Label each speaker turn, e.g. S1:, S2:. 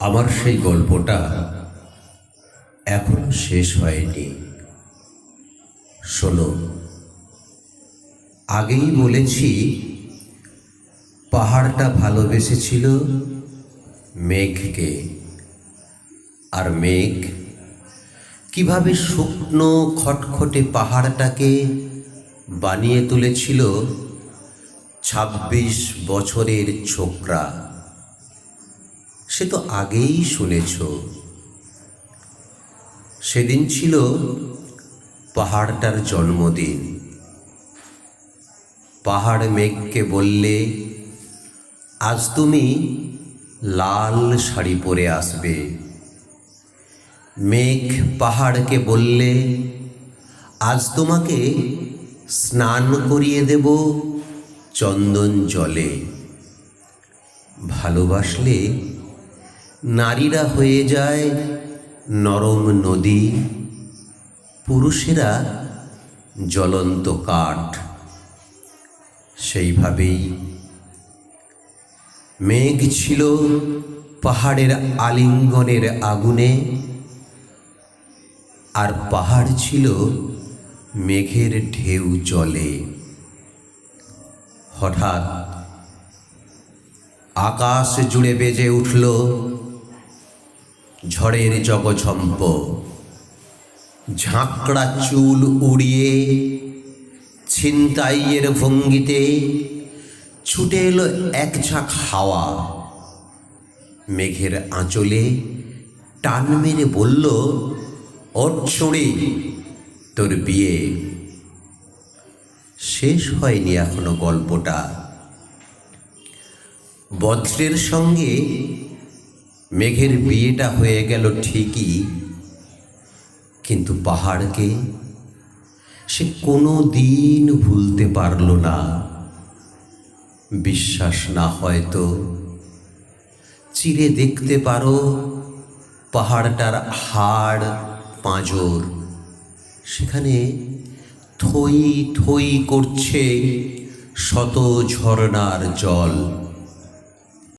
S1: আমার সেই গল্পটা এখনো শেষ হয়নি। শোনো, আগেই বলেছি পাহাড়টা ভালোবেসেছিল মেঘকে, আর মেঘ কিভাবে শুকনো খটখটে পাহাড়টাকে বানিয়ে তুলেছিল ২৬ বছরের ছোকরা। সে তো আগেই শুনেছ। সেদিন ছিল পাহাড়টার জন্মদিন। পাহাড় মেঘকে বললে, আজ তুমি লাল শাড়ি পরে আসবে। মেঘ পাহাড়কে বললে, আজ তোমাকে স্নান করিয়ে দেব চন্দন জলে। ভালোবাসলে নারীরা হয়ে যায় নরম নদী, পুরুষেরা জ্বলন্ত কাঠ। সেইভাবেই মেঘ ছিল পাহাড়ের আলিঙ্গনের আগুনে, আর পাহাড় ছিল মেঘের ঢেউ জলে। হঠাৎ আকাশ জুড়ে বেজে উঠল ঝড়ের জগঝম্প। ঝাঁকড়া চুল উড়িয়ে ছিনতাইয়ের ভঙ্গিতে ছুটে এলো এক ঝাঁক হাওয়া। মেঘের আঁচলে টান মেরে বলল, ওঠ ছুঁড়ি, তোর বিয়ে। শেষ হয়নি এখনো গল্পটা। বজ্রের সঙ্গে মেঘের বিয়েটা হয়ে গেল ঠিকই, কিন্তু পাহাড়কে সে কোনো দিন ভুলতে পারল না। বিশ্বাস না হয় তো চিরে দেখতে পারো পাহাড়টার হাড় পাঁজর। সেখানে থই থই করছে শত ঝরনার জল।